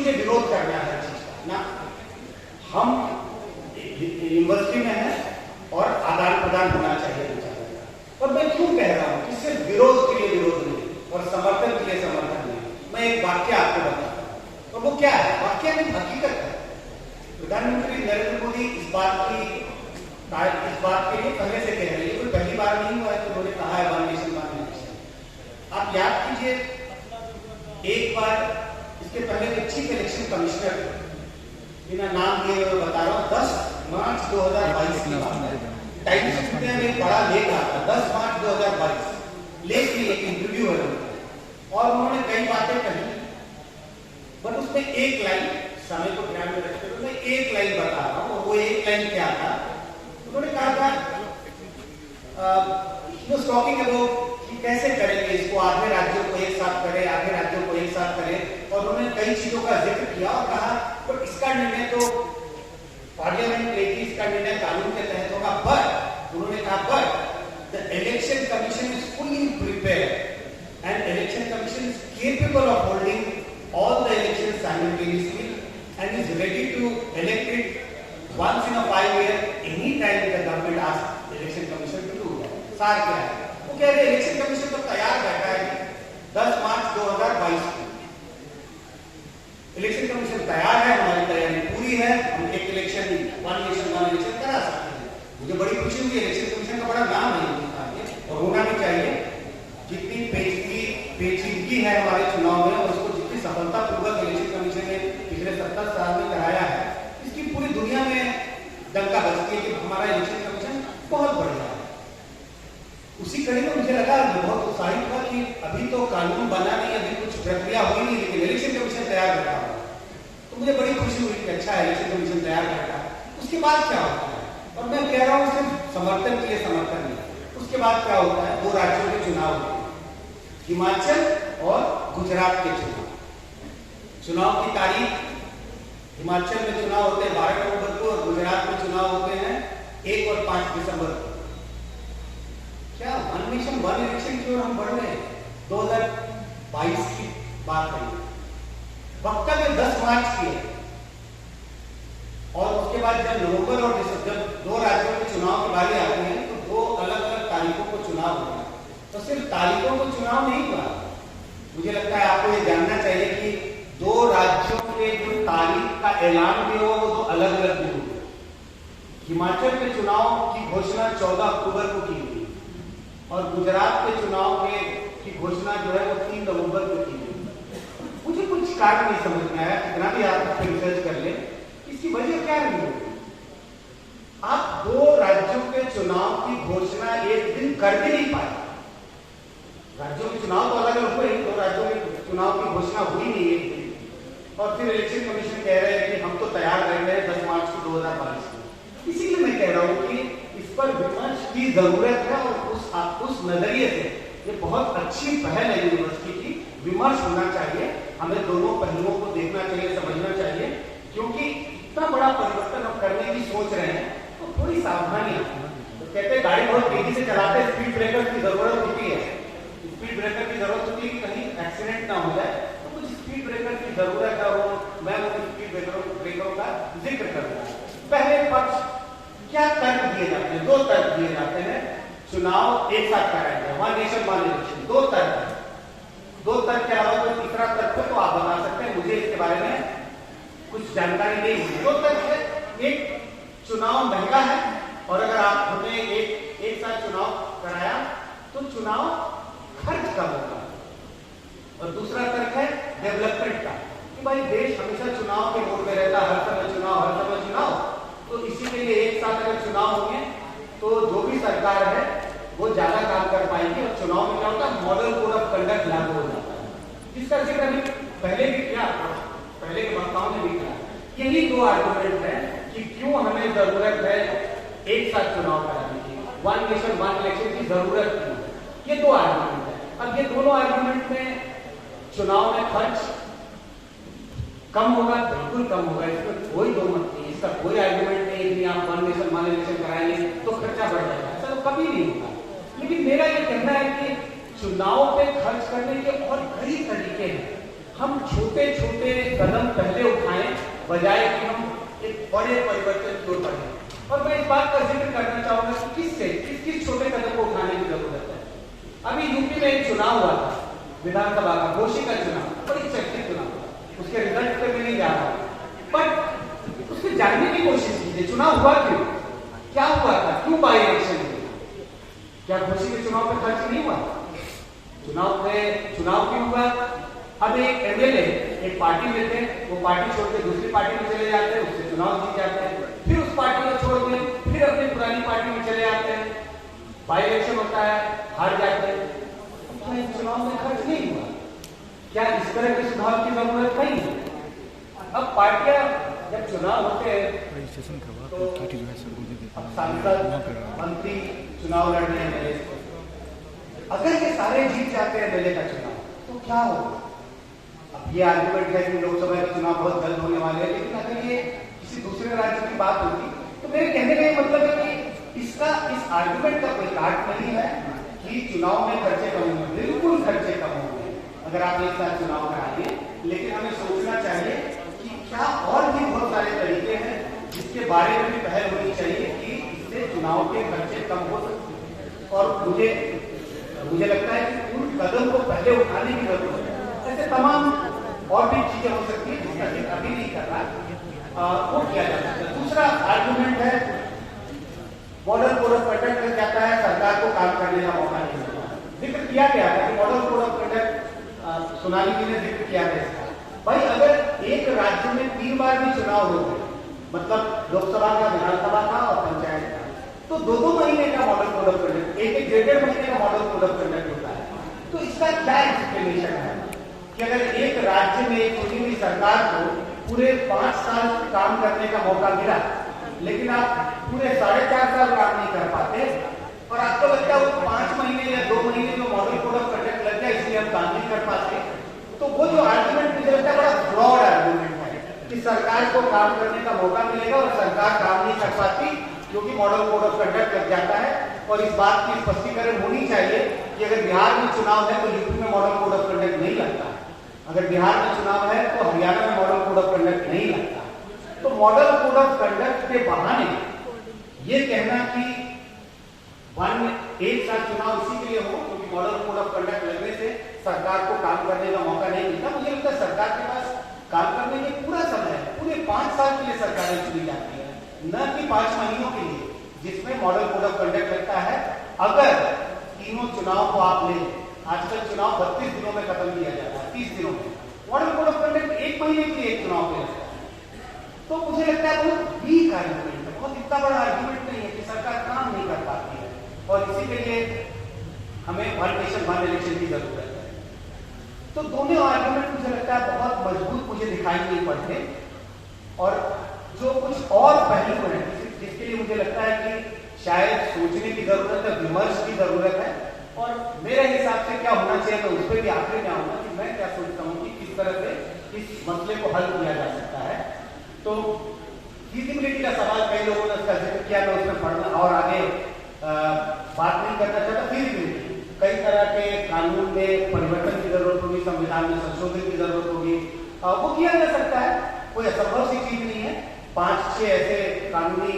मुझे विरोध करना है हर चीज का ना। हम यूनिवर्सिटी में है और आदान प्रदान होना चाहिए विचारों का। और मैं क्यों कह रहा हूं कि सिर्फ विरोध के लिए विरोध नहीं और समर्थन के लिए समर्थन नहीं। मैं एक वाक्य आपको बताता हूं और वो क्या है, वाक्य में हकीकत है। प्रधानमंत्री नरेंद्र मोदी इस बात के लिए पहले से कह रहे हैं, कोई पहली बार नहीं हुआ है कि उन्होंने कहा है वन नेशन वन इलेक्शन। आप याद कीजिए, एक बार इसके पहले जो चीफ इलेक्शन कमिश्नर, बिना नाम लिए मैं बता रहा हूं, 10 मार्च 2022 की बात है। टाइम्स ऑफ इंडिया में एक बड़ा लेख आता है 10 मार्च 2022। लेख में एक इंटरव्यू है और उन्होंने कई बातें कही, बट उसमें एक लाइन, समय को ध्यान में रखते हुए मैं एक लाइन बता रहा हूं। और वो एक लाइन क्या था, उन्होंने कहा था टॉकिंग अबाउट कि कैसे करेंगे इसको, आधे राज्यों को एक साथ करें, आधे राज्यों को एक साथ करें। और उन्होंने कई चीजों का जिक्र किया और कहा पर इसका निर्णय तो पार्लियामेंट लेगी, इसका निर्णय कानून के तहत होगा। बट उन्होंने कहा but the election commission is fully prepared and election commission is capable of holding all the election simultaneously and is ready to elect it once in a 5 year any time the government asks election commission to do that। सार क्या है, वो कह रहे election commission तो तैयार बैठा है 10 मार्च 2022 को। इलेक्शन कमीशन तैयार है, हमारी तैयारी पूरी है, हम एक election one nation one election करा सकते हैं। मुझे बड़ी खुशी हुई, इलेक्शन कमीशन का बड़ा नाम है हिंदुस्तान और होना भी चाहिए। जितनी पेचीदगी है हमारे चुनाव में और उसको जितनी सफलतापूर्वक इलेक्शन कमीशन ने पिछले 70 साल में कराया है, इसकी पूरी दुनिया में डंका बजती है कि हमारा इलेक्शन कमीशन बहुत बढ़िया है। उसी कड़ी में मुझे लगा, बहुत उत्साहित हुआ कि अभी तो कानून बना नहीं, अभी कुछ प्रक्रिया हुई नहीं, लेकिन इलेक्शन कमीशन तैयार बैठा हुआ। तो मुझे बड़ी खुशी हुई कि अच्छा है इलेक्शन कमीशन तैयार बैठा। उसके बाद क्या होता है, और मैं कह रहा हूं सिर्फ समर्थन के लिए समर्थन नहीं, उसके बाद क्या होता है, 2 राज्यों के चुनाव होते हैं, हिमाचल और गुजरात के चुनाव की तारीख, हिमाचल में चुनाव होते हैं 12 नवंबर को और गुजरात में चुनाव होते हैं 1 और 5 दिसंबर को। क्या वन नेशन वन इलेक्शन की ओर हम बढ़ रहे हैं? 2022 की बात है, वक्त में 10 मार्च की है और उसके बाद जब नवंबर और दिसंबर, जब 2 राज्यों के चुनाव की बारी आती है तो 2 अलग अलग तारीखों को चुनाव होगा। तो सिर्फ तारीखों को चुनाव नहीं हुआ, मुझे लगता है आपको ये जानना चाहिए कि 2 राज्यों के जो तारीख का ऐलान भी हुआ वो 2 अलग अलग दिन हुए। हिमाचल के चुनाव की घोषणा 14 अक्टूबर को की गई और गुजरात के चुनाव की घोषणा जो है वो 3 नवंबर को की गई। मुझे कुछ कारण नहीं समझ में आया, कितना भी आप रिसर्च कर ले, इसकी वजह क्या नहीं होगी। आप 2 राज्यों के चुनाव की घोषणा एक दिन कर भी नहीं पाए। राज्यों के चुनाव तो अलग अलग हुए, 2 राज्यों के चुनाव की घोषणा हुई नहीं एक दिन, और फिर इलेक्शन कमीशन कह रहे हैं कि हम तो तैयार रह गए 10 मार्च 2022 को। इसीलिए मैं कह रहा हूं कि इस पर विमर्श की जरूरत है और उस नजरिए से ये बहुत अच्छी पहल है यूनिवर्सिटी की। विमर्श होना चाहिए, हमें दोनों पहलुओं को देखना चाहिए, समझना चाहिए, क्योंकि इतना बड़ा परिवर्तन हम करने की सोच रहे हैं तो थोड़ी सावधानी। तो कहते हैं गाड़ी बहुत तेजी से चलाते, स्पीड ब्रेकर की जरूरत होती है, स्पीड ब्रेकर की जरूरत होती है कि कहीं एक्सीडेंट ना हो जाए, तो कुछ स्पीड ब्रेकर की जरूरत है। मैं वो स्पीड ब्रेकरों का जिक्र करूंगा। पहले पक्ष क्या तर्क दिए जाते हैं, 2 तर्क दिए जाते हैं, चुनाव एक साथ कराएंगे, वन नेशन वन इलेक्शन। 2 तर्क है, 2 तर्क के अलावा कोई तीसरा तर्क हो तो आप बता सकते हैं, मुझे इसके बारे में कुछ जानकारी नहीं है। 2 तर्क है, एक चुनाव महंगा है और अगर आप हमने एक साथ चुनाव कराया तो चुनाव खर्च कम होगा, और दूसरा तर्क है डेवलपमेंट का कि भाई देश हमेशा चुनाव के मोड में रहता है, हर समय चुनाव, तो इसी के लिए एक साथ अगर चुनाव होंगे तो जो भी सरकार है वो ज्यादा काम कर पाएगी और चुनाव में क्या होता है, मॉडल कोड ऑफ कंडक्ट लागू हो जाता है, जिसका जिक्र अभी पहले भी किया, पहले के वक्ताओं ने भी किया। यही 2 आर्गुमेंट है कि क्यों हमें जरूरत है एक साथ चुनाव कराने की, वन नेशन वन इलेक्शन की जरूरत क्यों है। ये 2 आर्गुमेंट है। अब ये दोनों आर्गुमेंट में चुनाव में खर्च कम होगा, बिल्कुल कम होगा, इसमें कोई दो मत नहीं, इसका कोई आर्गुमेंट नहीं कि आप वन नेशन वन इलेक्शन कराएंगे तो खर्चा बढ़ जाएगा, ऐसा तो कभी नहीं होगा। लेकिन मेरा ये कहना है कि चुनाव पे खर्च करने के और कई तरीके हैं। हम छोटे छोटे कदम पहले उठाएं बजाय कि हम एक बड़े परिवर्तन की ओर बढ़ें। और मैं इस बात का जिक्र करना चाहूंगा कि किस छोटे कदम को उठाने की जरूरत है। अभी यूपी में एक चुनाव हुआ था, विधानसभा का घोषित का चुनाव, बड़ी चर्चित चुनाव। उसके रिजल्ट पे मैं नहीं जा रहा, बट उसको जानने की कोशिश कीजिए चुनाव हुआ क्यों, क्या हुआ था, क्यों बाई इलेक्शन हुई, क्या घोषित के चुनाव पे खर्च नहीं हुआ, चुनाव क्यों हुआ। अब एक एमएलए एक पार्टी में थे, वो पार्टी छोड़ के दूसरी पार्टी में चले जाते हैं, उससे चुनाव जीत जाते हैं, फिर उस पार्टी को छोड़ के फिर अपनी पुरानी पार्टी में चले जाते हैं, बाई इलेक्शन होता है, हार जाते हैं। क्या चुनाव में खर्च नहीं हुआ, क्या इस तरह के सुधार की जरूरत नहीं है। अब पार्टियां जब चुनाव होते हैं तो अब सांसद मंत्री चुनाव लड़ रहे हैं, अगर ये सारे जीत जाते हैं एमएलए का चुनाव तो क्या होगा। अब ये आर्गुमेंट है कि लोकसभा का चुनाव बहुत जल्द होने वाले हैं, लेकिन अगर ये किसी दूसरे राज्य की बात होती तो मेरे कहने का मतलब है कि इस आर्गुमेंट का कोई काट नहीं है कि चुनाव में खर्चे कम होंगे, बिल्कुल खर्चे कम होंगे अगर आप एक साथ चुनाव कराएंगे। लेकिन हमें सोचना चाहिए कि क्या और भी बहुत सारे तरीके हैं जिसके बारे में भी पहल होनी चाहिए कि इससे चुनाव के खर्चे कम हो सकते। और मुझे लगता है कि उन कदम को पहले उठाने की जरूरत है। ऐसे तमाम और भी चीजें हो सकती है जिसका जिक्र अभी नहीं कर रहा, वो किया जा सकता है। दूसरा आर्गुमेंट है मॉडल कोड ऑफ कंडक्ट में कहता है सरकार को काम करने का मौका नहीं मिलता। जिक्र किया गया था कि model code of conduct Sonali ji ने जिक्र किया था इसका। भाई अगर एक राज्य में 3 बार भी चुनाव हो गए, मतलब लोकसभा का, विधानसभा का और पंचायत का, तो 2-2 महीने का मॉडल कोड ऑफ कंडक्ट, एक 1.5 महीने का मॉडल कोड ऑफ कंडक्ट होता है। तो इसका क्या एक्सप्लेनेशन है कि अगर एक राज्य में एक चुनी हुई सरकार को पूरे 5 साल काम करने का मौका मिला, लेकिन आप पूरे 4.5 साल काम नहीं कर पाते और आपको लगता है वो 5 महीने या 2 महीने जो मॉडल कोड ऑफ कंडक्ट लग गया इसलिए हम काम नहीं कर पाते, तो वो जो आर्गुमेंट मुझे लगता है बड़ा ब्रॉड आर्गुमेंट है कि सरकार को काम करने का मौका मिलेगा और सरकार काम नहीं कर पाती क्योंकि मॉडल कोड ऑफ कंडक्ट लग जाता है। और इस बात की स्पष्टीकरण होनी चाहिए कि अगर बिहार में चुनाव है तो यूपी में मॉडल कोड ऑफ कंडक्ट नहीं लगता, अगर बिहार में चुनाव है तो हरियाणा में मॉडल कोड ऑफ कंडक्ट नहीं लगता। तो मॉडल कोड ऑफ कंडक्ट के बहाने ये कहना कि एक साथ चुनाव इसी के लिए हो क्योंकि मॉडल कोड ऑफ कंडक्ट लगने से सरकार को काम करने का मौका नहीं मिलता। मुझे लगता है सरकार के पास काम करने के पूरा समय है, पूरे 5 साल के लिए सरकारें चुनी जाती है, न कि 5 महीनों के लिए जिसमें मॉडल कोड ऑफ कंडक्ट लगता है। अगर तीनों चुनाव को आप ले, आजकल चुनाव 32 दिनों में खत्म किया जाता है, 30 दिनों में, मॉडल कोड ऑफ कंडक्ट 1 महीने के लिए एक चुनाव पे लगता है। तो मुझे लगता है बहुत वीक आर्गुमेंट है, बहुत इतना बड़ा आर्गुमेंट नहीं है कि सरकार काम नहीं कर पाती है और इसी के लिए हमें वन नेशन वन इलेक्शन की जरूरत है। तो दोनों आर्गुमेंट मुझे लगता है बहुत मजबूत मुझे दिखाई नहीं पड़ते। और जो कुछ और पहलू हैं जिसके लिए मुझे लगता है कि शायद सोचने की जरूरत है, विमर्श की जरूरत है, और मेरे हिसाब से क्या होना चाहिए तो उस पर भी आखिर में आऊंगा कि मैं क्या सोचता हूँ कि किस तरह से इस मसले को हल किया जा सकता है। तो फीजिबिलिटी का सवाल कई लोगों ने उसका जिक्र किया, मैं उसमें पढ़ना और आगे बात नहीं करना चाहता। फीजिबिलिटी, कई तरह के कानून में परिवर्तन की जरूरत होगी, संविधान में संशोधन की जरूरत होगी, वो किया जा सकता है, कोई असंभव सी चीज नहीं है। 5-6 ऐसे कानूनी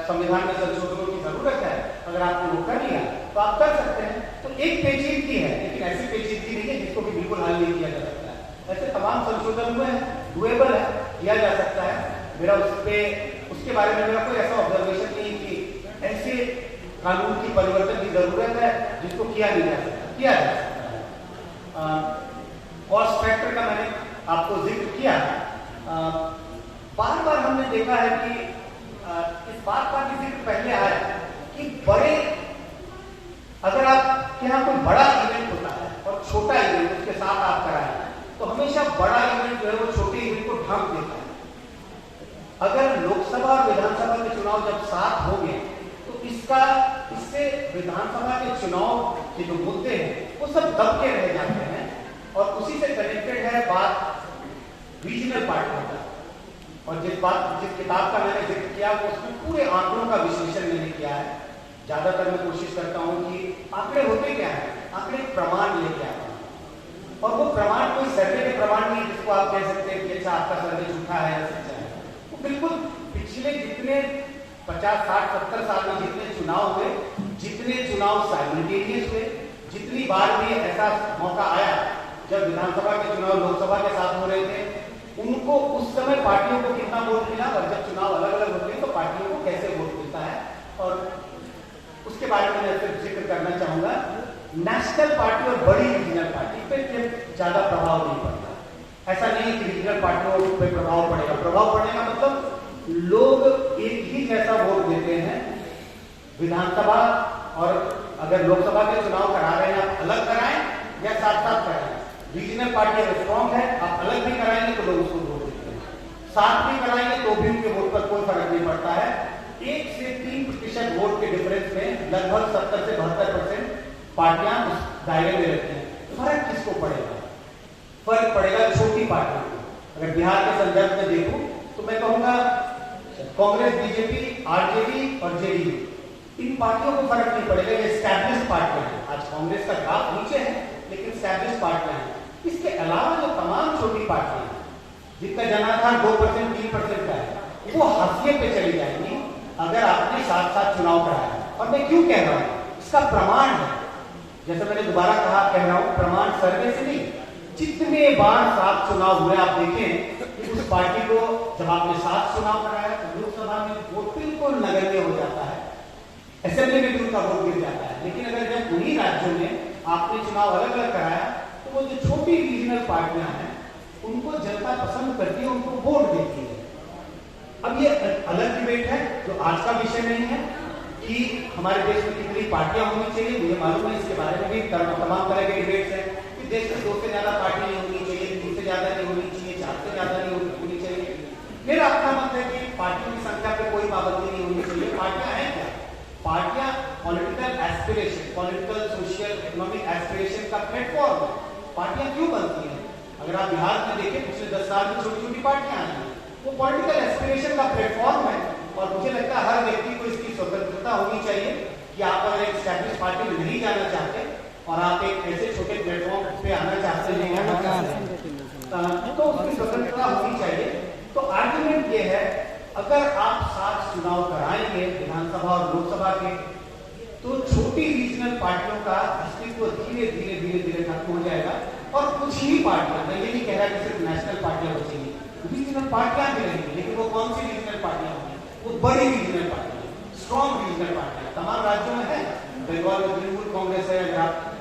संविधान में संशोधनों की जरूरत है, अगर आपने वो कर लिया तो आप कर सकते हैं। तो एक पेचीदगी है, लेकिन ऐसी पेचीदगी नहीं है जिसको भी बिल्कुल हल नहीं किया जा सकता है। ऐसे तमाम संशोधन हुए हैं, डुएबल है, किया जा सकता है। मेरा उसके बारे में मेरा कोई ऐसा ऑब्जर्वेशन नहीं कि ऐसे कानून की परिवर्तन की जरूरत है जिसको किया नहीं जा सकता, किया जा सकता है। कॉस्ट फैक्टर का मैंने आपको जिक्र किया। बार बार हमने देखा है कि इस बात का भी जिक्र पहले आया कि अगर आपके यहाँ कोई बड़ा इवेंट होता है और छोटा इवेंट उसके साथ आप कराएं तो हमेशा बड़ा इवेंट जो है वो छोटे इवेंट को ढक देता है। अगर लोकसभा और विधानसभा के चुनाव जब साथ होंगे तो इससे विधानसभा के चुनाव के जो मुद्दे हैं वो सब दब के रह जाते हैं और उसी से कनेक्टेड है बात रीजनल पार्टी का। और जिस किताब का मैंने जिक्र किया वो उसमें पूरे आंकड़ों का विश्लेषण मैंने किया है। ज्यादातर मैं कोशिश करता हूं कि आंकड़े होते क्या है, आंकड़े प्रमाण लेके आता हूं और वो प्रमाण कोई सर्वे के प्रमाण नहीं जिसको आप कह सकते हैं कि अच्छा आपका सर्वे झूठा है या सच्चा है। वो बिल्कुल पिछले जितने 50, 60, 70 साल में जितने चुनाव हुए, जितने चुनाव साइमल्टेनियस हुए, जितनी बार भी ऐसा मौका आया जब विधानसभा के चुनाव लोकसभा के साथ हो रहे थे, उनको उस समय पार्टियों को कितना वोट मिला और जब चुनाव अलग अलग होते हैं तो पार्टियों को कैसे वोट मिलता है, और उसके बारे में मैं सिर्फ जिक्र करना चाहूंगा। नेशनल पार्टी और बड़ी रीजनल पार्टी पे ज्यादा प्रभाव नहीं पड़ता। ऐसा नहीं कि रीजनल पार्टियों पे प्रभाव पड़ेगा। प्रभाव पड़ने का मतलब लोग एक ही जैसा वोट देते हैं। विधानसभा और अगर लोकसभा के चुनाव करा रहे हैं आप अलग कराएं या साथ साथ कराएं। रीजनल पार्टी अगर स्ट्रॉन्ग है आप अलग भी कराएंगे तो लोग उसको वोट देते हैं, साथ भी कराएंगे तो भी उनके वोट पर कोई फर्क नहीं पड़ता है। 1 से 3% वोट के डिफरेंस में लगभग 70 से 72% पार्टियां उस दायरे में रहती हैं। फर्क किसको पड़ेगा? फर्क पड़ेगा छोटी पार्टियों को। अगर बिहार के संदर्भ में देखूं तो मैं कहूंगा कांग्रेस, बीजेपी, आरजेडी और जेडीयू, इन पार्टियों को फर्क नहीं पड़ेगा। ये एस्टैब्लिश्ड पार्टियां हैं। आज कांग्रेस का ग्राफ नीचे है लेकिन एस्टैब्लिश्ड पार्टियां हैं। इसके अलावा जो तमाम छोटी पार्टियां हैं जिनका जनाधार 2%, 3% का है, वो हाशिए पे चली जाएंगी अगर आपने साथ साथ चुनाव कराया। और मैं क्यों कह रहा हूं, इसका प्रमाण है, जैसे मैंने दोबारा कह रहा हूं, प्रमाण सर्वे से नहीं, जितने बार साथ चुनाव हुए आप देखें कि उस पार्टी को जब आपने साथ चुनाव कराया तो लोकसभा में वोट बिल्कुल नगण्य हो जाता है, असेंबली में भी उनका वोट गिर जाता है। लेकिन अगर जब उन्हीं राज्यों में आपने चुनाव अलग अलग कराया तो वो जो छोटी रीजनल पार्टियां हैं उनको जनता पसंद करती है, उनको वोट देती है। अब ये अलग डिबेट है जो आज का विषय नहीं है कि हमारे देश में कितनी पार्टियां होनी चाहिए। मुझे मालूम है इसके बारे में भी तमाम तरह के डिबेट्स हैं कि देश में 2 से ज्यादा पार्टी नहीं होनी चाहिए, 3 से ज्यादा नहीं होनी चाहिए, 4 से ज्यादा नहीं होनी चाहिए। मेरा अपना मत है कि पार्टियों की संख्या पे कोई पाबंदी नहीं होनी चाहिए। पार्टियां हैं क्या? पार्टियां political aspiration, political, social, economic aspiration का प्लेटफॉर्म है। पार्टियां क्यों बनती हैं? अगर आप बिहार में देखें पिछले 10 साल में छोटी छोटी पार्टियां आई हैं, वो पॉलिटिकल एस्पिरेशन का प्लेटफॉर्म है। और मुझे लगता है हर व्यक्ति को इसकी स्वतंत्रता होनी चाहिए कि आप अगर एक एस्टैब्लिश पार्टी में नहीं जाना चाहते और आप एक ऐसे छोटे प्लेटफॉर्म पे आना चाहते हैं तो उसकी स्वतंत्रता होनी चाहिए। तो आर्गुमेंट ये है, अगर आप साथ चुनाव कराएंगे विधानसभा और लोकसभा के, तो छोटी रीजनल पार्टियों का अस्तित्व धीरे धीरे धीरे धीरे खत्म हो जाएगा और कुछ ही पार्टियां, मैं ये नहीं कह रहा कि सिर्फ नेशनल पार्टियां बचेंगी, रीजनल पार्टियां भी रहेंगी। लेकिन वो कौन सी रीजनल पार्टियां होंगी? वो बड़ी रीजनल पार्टियां, स्ट्रॉन्ग रीजनल पार्टियां तमाम राज्यों में है। बंगाल में तृणमूल कांग्रेस है, अगर आप